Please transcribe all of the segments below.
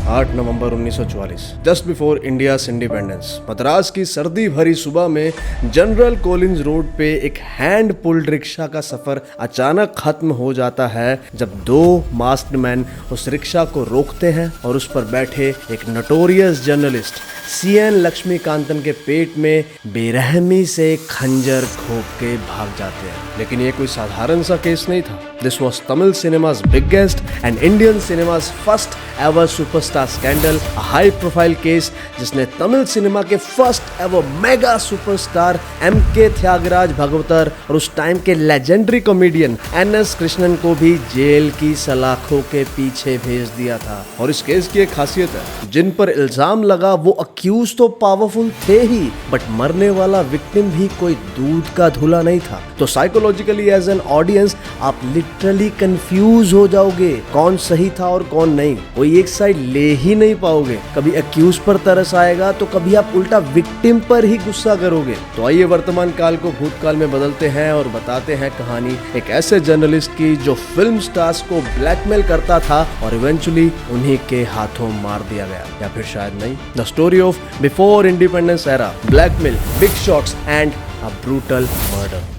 8 नवंबर 1944, just before India's independence, Madras की सर्दी भरी सुबह में जनरल कॉलिंस रोड पे एक हैंड पुल्ड रिक्शा का सफर अचानक खत्म हो जाता है जब दो मास्क्ड मैन उस रिक्शा को रोकते हैं और उस पर बैठे एक नोटोरियस जर्नलिस्ट सीएन लक्ष्मीकांतन के पेट में बेरहमी से खंजर घोंप के भाग जाते हैं। लेकिन ये कोई साधारण सा केस नहीं था। This was Tamil cinema's biggest and Indian cinema's first ever superstar scandal, a high profile case जिसने तमिल सिनेमा के first ever mega superstar MK Thyagaraja Bhagavathar और उस टाइम के लेजेंडरी कॉमेडियन एनएस कृष्णन को भी जेल की सलाखों के पीछे भेज दिया था। और इस केस की एक खासियत है, जिन पर इल्जाम लगा वो अक्यूज तो पावरफुल थे ही, बट मरने वाला विक्टिम भी कोई दूध का धुला नहीं था। तो साइकोलॉजिकली एज एन ऑडियंस आप लिटरली कंफ्यूज हो जाओगे कौन सही था और कौन नहीं। कोई एक साइड ले ही नहीं पाओगे। कभी अक्यूज पर तरस आएगा तो कभी आप उल्टा विक्टिम पर ही गुस्सा करोगे। तो आइए वर्तमान काल को भूतकाल में बदलते हैं और बताते हैं कहानी एक ऐसे जर्नलिस्ट की जो फिल्म स्टार्स को ब्लैकमेल करता था और इवेंचुअली उन्हीं के हाथों मार दिया गया, या फिर शायद नहीं। The story of before independence era, blackmail, big shots and a brutal murder.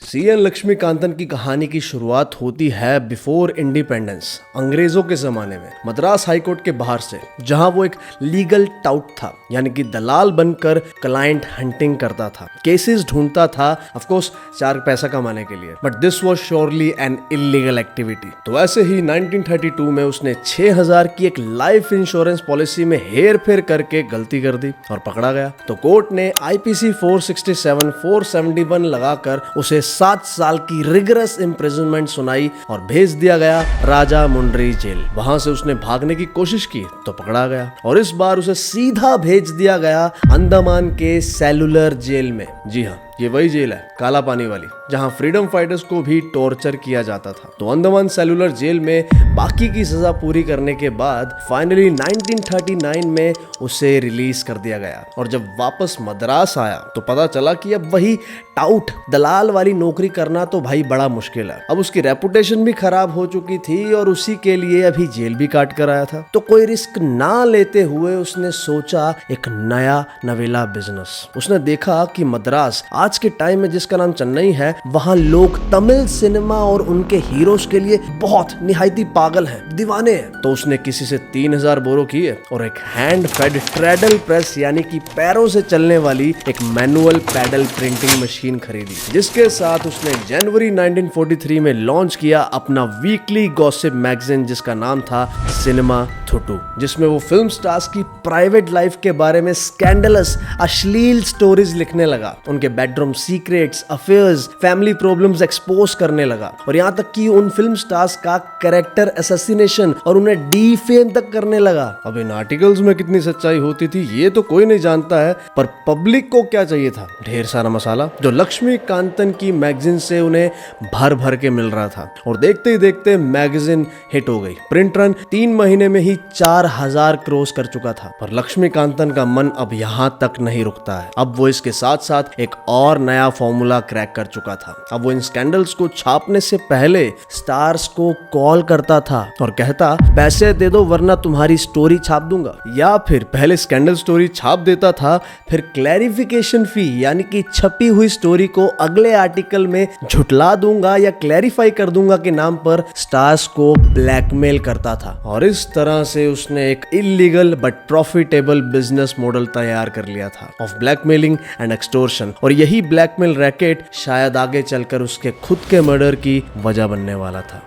CN Lakshmikanthan की कहानी की शुरुआत होती है बिफोर इंडिपेंडेंस, अंग्रेजों के जमाने में, मद्रास हाईकोर्ट के बाहर से, जहां वो एक लीगल टाउट था, यानी कि दलाल बनकर क्लाइंट हंटिंग करता था, केसेस ढूंढता था, ऑफ कोर्स चार पैसा कमाने के लिए। But this was surely an illegal activity. तो ऐसे ही 1932 में उसने 6000 की एक लाइफ इंश्योरेंस पॉलिसी में हेर फेर करके गलती कर दी और पकड़ा गया। तो कोर्ट ने आईपीसी 467, 471 लगाकर उसे 7 साल की रिगरस इम्प्रिजनमेंट सुनाई और भेज दिया गया राजा मुंडरी जेल। वहां से उसने भागने की कोशिश की तो पकड़ा गया और इस बार उसे सीधा भेज दिया गया अंडमान के सेलुलर जेल में। जी हाँ, ये वही जेल है, काला पानी वाली, जहां फ्रीडम फाइटर्स को भी टॉर्चर किया जाता था। तो अंडमान सेलुलर जेल में बाकी की सजा पूरी करने के बाद फाइनली 1939 में उसे रिलीज कर दिया गया। और जब वापस मद्रास आया तो पता चला कि अब वही टाउट दलाल वाली नौकरी करना तो भाई बड़ा मुश्किल है। अब उसकी रेपुटेशन भी खराब हो चुकी थी और उसी के लिए अभी जेल भी काट कर आया था। तो कोई रिस्क ना लेते हुए उसने सोचा एक नया नवेला बिजनेस। उसने देखा कि मद्रास आज के टाइम में जिसका नाम चेन्नई है, वहां लोग तमिल सिनेमा और उनके हीरोज के लिए बहुत निहायती पागल हैं, दीवाने हैं। तो उसने किसी से 3000 बोरो किए और एक हैंड फेड ट्रेडल प्रेस यानी कि पैरों से चलने वाली एक मैनुअल पैडल प्रिंटिंग मशीन खरीदी, जिसके साथ उसने जनवरी 1943 में लॉन्च किया अपना वीकली गॉसिप मैगजीन जिसका नाम था सिनेमा थुटू, जिसमें वो फिल्म स्टार्स की प्राइवेट लाइफ के बारे में स्कैंडलस अश्लील स्टोरीज लिखने लगा, उनके bedroom secrets, affairs, family problems expose करने लगा और यहाँ तक कि उन फिल्म स्टार्स का कैरेक्टर असैसिनेशन और उन्हें डीफेम तक करने लगा। अब इन आर्टिकल्स में कितनी सच्चाई होती थी ये तो कोई नहीं जानता है, पर पब्लिक को क्या चाहिए था? ढेर सारा मसाला जो लक्ष्मीकांतन की मैगजीन से उन्हें भर भर के मिल रहा था। और देखते ही देखते मैगजीन हिट हो गई। प्रिंट रन 3 महीने में ही 4000 क्रॉस कर चुका था। पर लक्ष्मीकांतन का मन अब यहाँ तक नहीं रुकता है। अब वो इसके साथ साथ एक और नया फॉर्मूला क्रैक कर चुका था। अब वो इन स्कैंडल्स को छापने से पहले स्टार्स को कॉल करता था और कहता पैसे दे दो वरना तुम्हारी स्टोरी छाप दूंगा, या फिर पहले स्कैंडल स्टोरी छाप देता था, फिर क्लैरिफिकेशन फी यानी कि छपी हुई स्टोरी को अगले आर्टिकल में झुटला दूंगा या क्लैरिफाई कर दूंगा के नाम पर स्टार्स को ब्लैकमेल करता था। और इस तरह से उसने एक illegal but profitable business model तैयार कर लिया था ऑफ ब्लैकमेलिंग एंड एक्सटोर्शन। और यही ब्लैकमेल रैकेट शायद आगे चलकर उसके खुद के मर्डर की वजह बनने वाला था।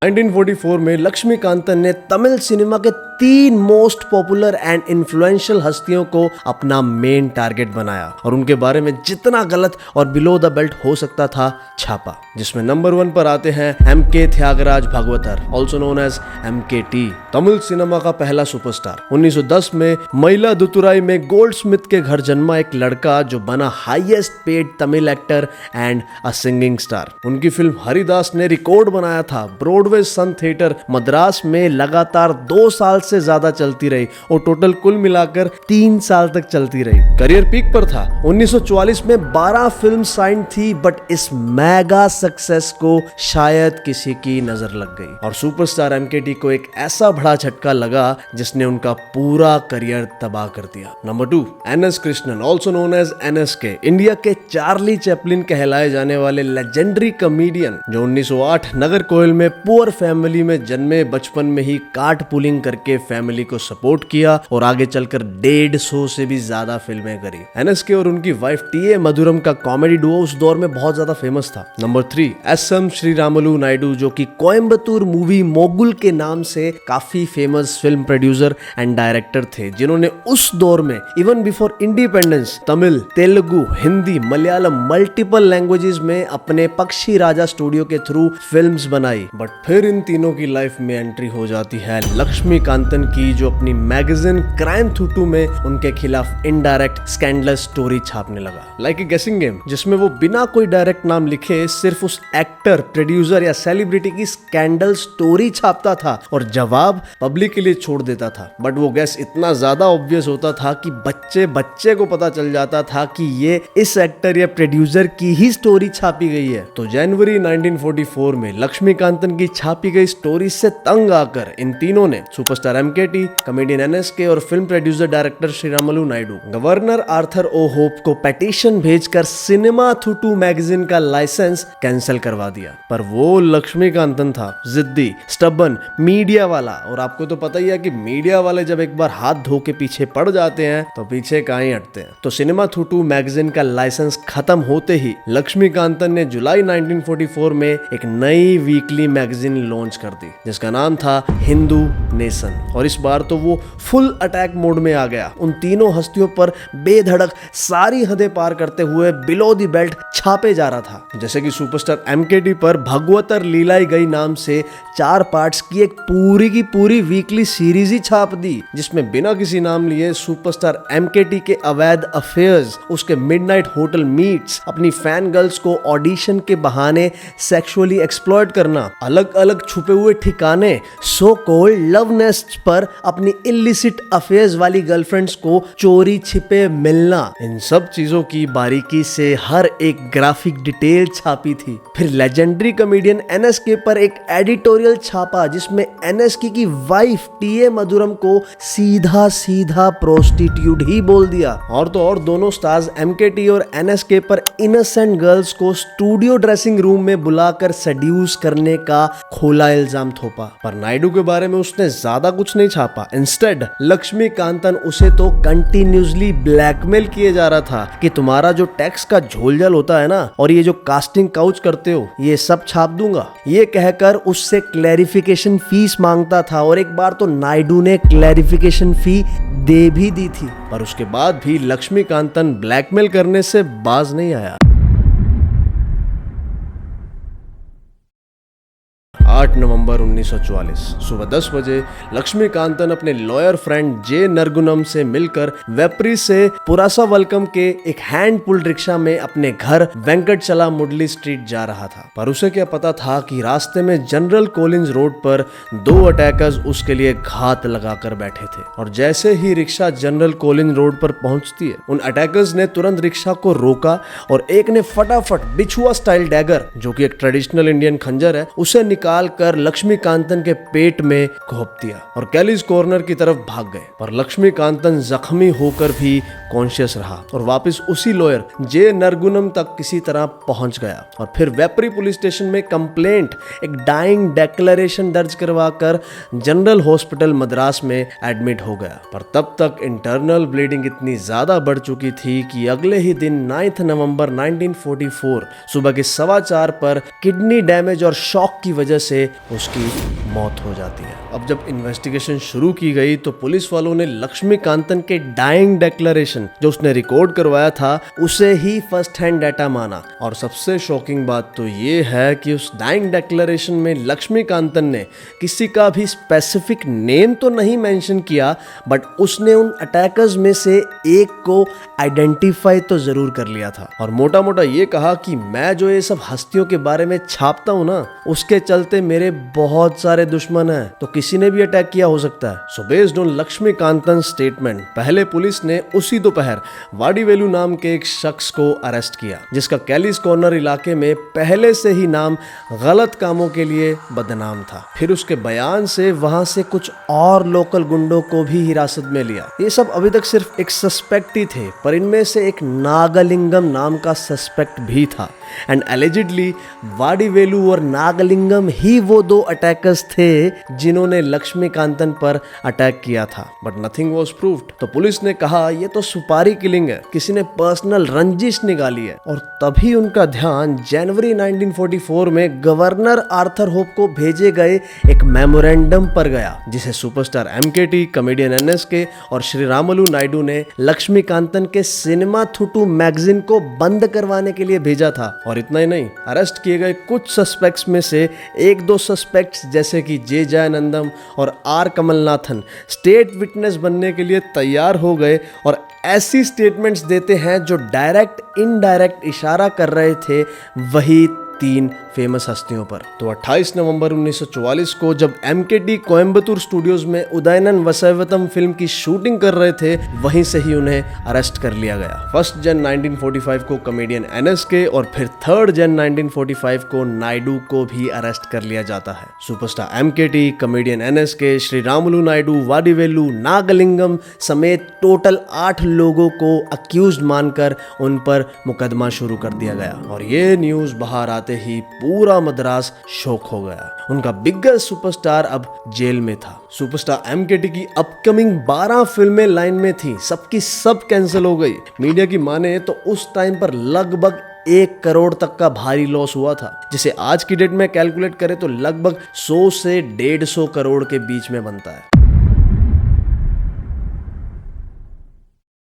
1944 में लक्ष्मीकांतन ने तमिल सिनेमा के 3 मोस्ट पॉपुलर एंड इन्फ्लुएंशियल हस्तियों को अपना मेन टारगेट बनाया और उनके बारे में जितना गलत और बिलो द बेल्ट हो सकता था छापा, जिसमें नंबर 1 पर आते हैं MK Thyagaraja Bhagavathar, also known as MKT, Tamil cinema का पहला सुपरस्टार। 1910 में मयिलादुतुराई में गोल्ड स्मिथ के घर जन्मा एक लड़का जो बना highest paid Tamil actor and a singing star. उनकी फिल्म हरिदास ने रिकॉर्ड बनाया था, ब्रॉडवे ब्रॉडवे सन थिएटर मद्रास में लगातार 2 साल से ज्यादा चलती रही और टोटल कुल मिलाकर 3 साल तक चलती रही। करियर पीक पर था। 1944 में 12 फिल्म साइन थी, बट इस मेगा सक्सेस को शायद किसी की नजर लग गई और सुपरस्टार एमकेटी को एक ऐसा बड़ा झटका लगा जिसने उनका पूरा करियर तबाह कर दिया। Number 2, NS Krishnan, also known as NSK, India के चार्ली चैपलिन कहलाए जाने वाले लेजेंडरी कॉमेडियन जो 1908 नागरकोइल में पुअर फैमिली में जन्मे, बचपन में ही कार्ड पुलिंग करके फैमिली को सपोर्ट किया और आगे चलकर 150 से भी ज्यादा फिल्में करी। एनएसके और उनकी वाइफ टीए मधुरम का कॉमेडी डुओ उस दौर में बहुत ज्यादा फेमस था। नंबर 3, एसएम श्रीरामुलु नायडू, जो कि कोयम्बतूर मूवी मोगुल के नाम से काफी famous film producer and director थे, जिन्होंने उस दौर में even before independence Tamil, Telugu, Hindi, Malayalam multiple languages में अपने पक्षी राजा स्टूडियो के थ्रू फिल्म्स बनाई। बट फिर इन तीनों की लाइफ में एंट्री हो जाती है लक्ष्मीकांतन की, जो अपनी मैगजीन क्राइम थुटू में उनके खिलाफ इनडायरेक्ट स्कैंडलस स्टोरी छापने लगा, लाइक ए गेसिंग गेम, जिसमें वो बिना कोई डायरेक्ट नाम लिखे सिर्फ उस एक्टर, प्रोड्यूसर या सेलिब्रिटी की स्कैंडल स्टोरी छापता था और जवाब पब्लिक के लिए छोड़ देता था। बट वो गैस इतना ज्यादा ऑब्वियस होता था कि बच्चे को पता चल जाता था कि ये इस एक्टर या प्रोड्यूसर की ही स्टोरी छापी गई है। तो जनवरी 1944 में लक्ष्मीकांतन की छापी गई स्टोरी से तंग आकर इन तीनों ने सुपरस्टार एमकेटी, कॉमेडियन एनएसके और film producer director Sriramulu Naidu governor Arthur O Hope को पेटिशन भेजकर सिनेमा थुटू मैगजीन का लाइसेंस कैंसिल करवा दिया। पर वो लक्ष्मीकांतन था जिद्दी, स्टबन, मीडिया वाला, और आपको तो पता ही है कि मीडिया वाले जब एक बार हाथ धो के पीछे पड़ जाते हैं तो पीछे कहीं हटते हैं। तो सिनेमा थुटू मैगजीन का लाइसेंस खत्म होते ही लक्ष्मीकांतन ने जुलाई 1944 में एक नई वीकली मैगजीन लॉन्च कर दी जिसका नाम था हिंदू नेशन, और इस बार तो वो फुल अटैक मोड में आ गया। उन तीनों हस्तियों पर बेधड़क सारी हदें पार करते हुए बिलो द बेल्ट छापे जा रहा था। जैसे कि सुपरस्टार एमकेटी पर भगवतर लीलाई गई नाम से 4 पार्ट्स की एक पूरी की पूरी वीकली सीरीज ही छाप दी, जिसमें बिना किसी नाम लिए सुपरस्टार एमकेटी के अवैध अफेयर्स, उसके मिडनाइट होटल मीट्स, अपनी फैन गर्ल्स को ऑडिशन के बहाने सेक्सुअली एक्सप्लॉइट करना, अलग अलग छुपे हुए ठिकाने, सो कॉल्ड लव नेस्ट्स पर अपनी इलिसिट अफेयर्स वाली गर्लफ्रेंड्स को चोरी छिपे मिलना, इन सब चीजों की बारीकी से हर एक ग्राफिक डिटेल छापी थी। फिर लेजेंडरी कॉमेडियन एनएसके पर एक एडिटोरियल छापा जिसमें एनएसके की वाइफ टीए मधुरम को सीधा सीधा प्रोस्टिट्यूट ही बोल दिया, और तो और दोनों स्टार्स एमकेटी और एनएसके पर इनोसेंट गर्ल्स को स्टूडियो ड्रेसिंग रूम में बुलाकर सेड्यूस करने का खुला इल्जाम थोपा। पर नायडू के बारे में उसने ज्यादा कुछ नहीं छापा। इंस्टेड लक्ष्मीकांतन उसे तो कंटिन्यूसली ब्लैकमेल किए जा रहा था कि तुम्हारा जो टैक्स का झोलझाल होता है ना, और ये जो कास्टिंग काउच करते हो, ये सब छाप दूंगा, ये कहकर उससे क्लैरिफिकेशन फीस मांगता था। और एक बार तो नायडू ने क्लैरिफिकेशन फी दे भी दी थी, पर उसके बाद भी लक्ष्मीकांतन ब्लैकमेल करने से बाज नहीं आया। 8 नवंबर 1944 सुबह 10 बजे लक्ष्मीकांतन अपने लॉयर फ्रेंड जे नरगुनम से मिलकर वेपरी से पुरासा वेलकम के एक हैंड पुल्ड रिक्शा में अपने घर वेंकटचला मुडली स्ट्रीट जा रहा था। पर उसे क्या पता था कि रास्ते में जनरल कोलिंस रोड पर 2 अटैकर्स उसके लिए घात लगाकर बैठे थे, और जैसे ही रिक्शा जनरल कोलिंस रोड पर पहुंचती है, उन अटैकर्स ने तुरंत रिक्शा को रोका और एक ने फटाफट बिछुआ स्टाइल डैगर, जो कि एक ट्रेडिशनल इंडियन खंजर है, उसे निकाल कर लक्ष्मीकांतन के पेट में घोंप दिया और कैलीज कॉर्नर की तरफ भाग गए। पर लक्ष्मीकांतन जख्मी होकर भी कॉन्शियस रहा और वापस उसी लॉयर जे नरगुनम तक किसी तरह पहुंच गया, और फिर वेपरी पुलिस स्टेशन में कंप्लेंट, एक डाइंग डिक्लेरेशन दर्ज करवाकर जनरल हॉस्पिटल मद्रास में एडमिट हो गया। पर तब तक इंटरनल ब्लीडिंग इतनी ज्यादा बढ़ चुकी थी कि अगले ही दिन 9 नवंबर 1944 सुबह के 4:15 पर किडनी डैमेज और शॉक की वजह से उसकी मौत हो जाती है। अब जब इन्वेस्टिगेशन शुरू की गई तो पुलिस वालों ने लक्ष्मीकांतन के डाइंग डिक्लेरेशन जो उसने रिकॉर्ड करवाया था उसे ही फर्स्ट हैंड डाटा माना। और सबसे शॉकिंग बात तो ये है कि उस डाइंग डिक्लेरेशन में लक्ष्मीकांतन ने किसी का भी स्पेसिफिक नेम तो नहीं मेंशन किया, बट उसने उन अटैकर्स में से एक को आइडेंटिफाई तो जरूर कर लिया था। और मोटा मोटा ये कहा कि मैं जो ये सब हस्तियों के बारे में छापता हूँ ना, उसके चलते मेरे बहुत सारे दुश्मन हैं, तो किसी ने भी अटैक किया हो सकता है। सो बेस्ड ऑन लक्ष्मीकांतन स्टेटमेंट पहले पुलिस ने उसी दोपहर वाडीवेलु नाम के एक शख्स को अरेस्ट किया, जिसका कैलिस कॉर्नर इलाके में पहले से ही नाम गलत कामों के लिए बदनाम था। फिर उसके बयान से वहां से कुछ और लोकल गुंडों को भी हिरासत में लिया। ये सब अभी तक सिर्फ एक सस्पेक्ट ही थे, पर इनमें से एक नागलिंगम नाम का सस्पेक्ट भी था। एंड एलिजिडली वाडीवेलु और नागलिंगम ही वो दो अटैकर्स थे जिन्होंने लक्ष्मीकांतन पर अटैक किया था। But nothing was proved. तो पुलिस ने कहा ये तो सुपारी किलिंग है, किसी ने पर्सनल रंजिश निकाली है। और तभी उनका ध्यान जनवरी 1944 में गवर्नर आर्थर होप को भेजे गए एक मेमोरेंडम पर गया, जिसे सुपरस्टार एमकेटी, कॉमेडियन एनएसके और श्री रामुलु नायडू ने लक्ष्मीकांतन के सिनेमा थुटू मैगजीन को बंद करवाने के लिए भेजा था। और इतना ही नहीं, अरेस्ट किए गए कुछ सस्पेक्ट्स में से एक दो सस्पेक्ट्स जैसे कि जे जयानंदम और आर कमलनाथन स्टेट विटनेस बनने के लिए तैयार हो गए और ऐसी स्टेटमेंट्स देते हैं जो डायरेक्ट इनडायरेक्ट इशारा कर रहे थे वही तीन फेमस हस्तियों पर। तो 28 नवंबर 1944 को जब एमकेटी कोयम्बतूर स्टूडियोज में उदयनन वसैवतम फिल्म की शूटिंग कर रहे थे, वहीं से ही उन्हें अरेस्ट कर लिया गया। 1 जन 1945 को कॉमेडियन एनएसके और फिर 3 जन 1945 को नायडू को भी अरेस्ट कर लिया जाता है। सुपरस्टार एमकेटी, कॉमेडियन एनएसके, श्री रामुलु नायडू, वाडीवेलु, नागलिंगम समेत टोटल 8 लोगों को अक्यूज्ड मानकर उन पर मुकदमा शुरू कर दिया गया। और ये न्यूज बाहर आते ही पूरा मद्रास शॉक हो गया। उनका बिगेस्ट सुपरस्टार अब जेल में था। सुपरस्टार एमकेटी की अपकमिंग 12 फिल्में लाइन में थी, सबकी सब कैंसिल हो गई। मीडिया की माने तो उस टाइम पर लगभग 1 करोड़ तक का भारी लॉस हुआ था, जिसे आज की डेट में कैलकुलेट करें तो लगभग 100 से 150 करोड़ के बीच में बनता है।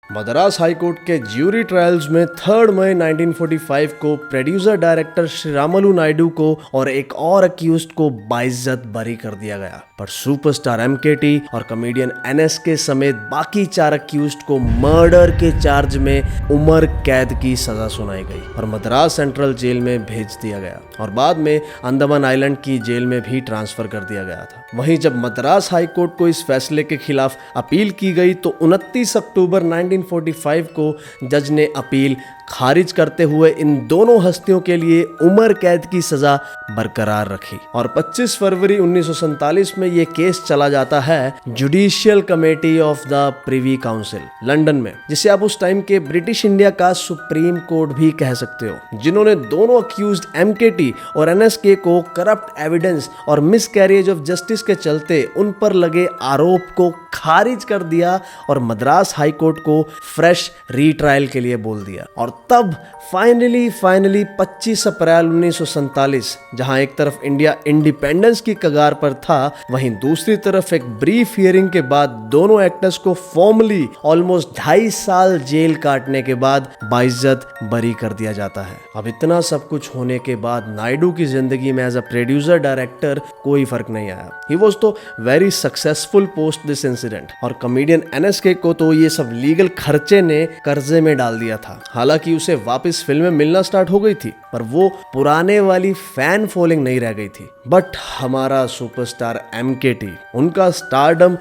मद्रास हाईकोर्ट के ज्यूरी ट्रायल्स में 3 मई 1945 को प्रोड्यूसर डायरेक्टर श्री रामुलु नायडू को और एक और अक्यूज्ड को बाइज्जत बरी कर दिया गया। पर सुपरस्टार एमकेटी और कॉमेडियन एनएसके समेत बाकी 4 अक्यूज्ड को मर्डर के चार्ज में उम्र कैद की सजा सुनाई गई और मद्रास सेंट्रल जेल में भेज दिया गया और बाद में अंडमान आइलैंड की जेल में भी ट्रांसफर कर दिया गया था। वहीं जब मद्रास हाईकोर्ट को इस फैसले के खिलाफ अपील की गई तो 29 अक्टूबर 1945 को जज ने अपील खारिज करते हुए इन दोनों हस्तियों के लिए उम्र कैद की सजा बरकरार रखी। और 25 फरवरी 1947 में ये केस चला जाता है judicial committee of the privy council London में, जिसे आप उस टाइम के ब्रिटिश इंडिया का सुप्रीम कोर्ट भी कह सकते हो, जिन्होंने दोनों अक्यूज्ड एमकेटी और एनएसके को करप्ट एविडेंस और मिसकैरेज ऑफ जस्टिस के चलते उन पर लगे आरोप को खारिज कर दिया और मद्रास हाईकोर्ट को फ्रेश रीट्रायल के लिए बोल दिया। और तब फाइनली 25 अप्रैल 1947 जहां एक तरफ इंडिया इंडिपेंडेंस की कगार पर था, वहीं दूसरी तरफ एक ब्रीफ हियरिंग के बाद दोनों एक्टर्स को फॉर्मली ऑलमोस्ट 2.5 साल जेल काटने के बाद बाइज्जत बरी कर दिया जाता है। अब इतना सब कुछ होने के बाद नायडू की जिंदगी में एज अ प्रोड्यूसर डायरेक्टर कोई फर्क नहीं आया। ही वॉज तो very successful post this incident. और कॉमेडियन एनएसके को तो ये सब लीगल खर्चे ने कर्जे में डाल दिया था। हालांकि उसे वापस फिल्में मिलना स्टार्ट हो गई थी, पर वो पुराने वाली फैन फॉलोइंग नहीं रह गई थी। बट हमारा सुपरस्टार एमकेटी, उनका स्टारडम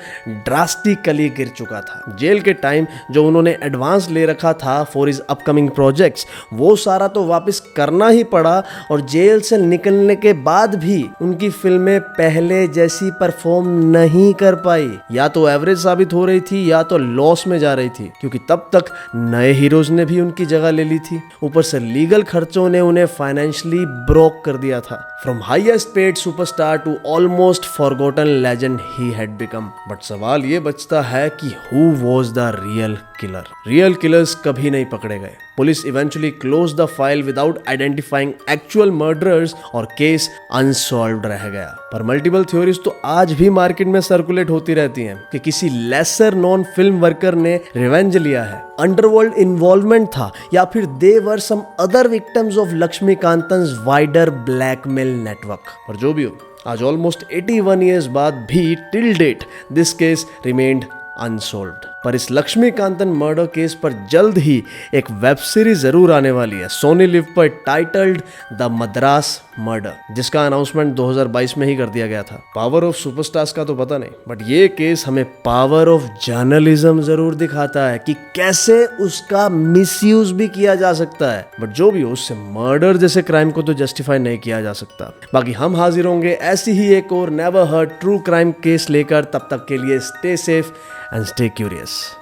ड्रास्टिकली गिर चुका था। जेल के टाइम जो उन्होंने एडवांस ले रखा था फॉर हिज अपकमिंग प्रोजेक्ट्स, वो सारा तो वापस करना ही पड़ा। और जेल से निकलने के बाद भी उनकी फिल्में पहले जैसी परफॉर्म नहीं कर पाई। या तो एवरेज साबित हो रही थी या तो लॉस में जा रही थी, क्योंकि तब तक नए हीरोज ने भी उनकी जगह ले ली थी। ऊपर से लीगल खर्चों ने उन्हें फाइनेंशियली ब्रोक कर दिया था। From highest paid superstar to almost forgotten legend he had become. But सवाल ये बचता है कि who was the real killer? Real killers कभी नहीं पकड़े गए। Police eventually close the file without identifying actual murderers और केस अनसॉल्व्ड रह गया। पर मल्टीपल थ्योरीज तो आज भी मार्केट में सर्कुलेट होती रहती हैं कि किसी लेसर नॉन फिल्म वर्कर ने रिवेंज लिया है, अंडरवर्ल्ड इन्वॉल्वमेंट था, या फिर they were some other victims of Lakshmikanthan's wider blackmail network. पर जो भी हो, आज ऑलमोस्ट 81 ईयर्स बाद भी till date this case remained unsolved. पर इस लक्ष्मीकांतन मर्डर केस पर जल्द ही एक वेब सीरीज जरूर आने वाली है सोनी लिव पर, टाइटल्ड द मद्रास मर्डर, जिसका अनाउंसमेंट 2022 में ही कर दिया गया था। पावर ऑफ सुपरस्टार्स का तो पता नहीं, बट ये केस हमें पावर ऑफ जर्नलिज्म जरूर दिखाता है कि कैसे उसका मिसयूज भी किया जा सकता है। बट जो भी हो, उससे मर्डर जैसे क्राइम को तो जस्टिफाई नहीं किया जा सकता। बाकी हम हाजिर होंगे ऐसी ही एक और never heard true crime case लेकर। तब तक के लिए stay safe and stay curious.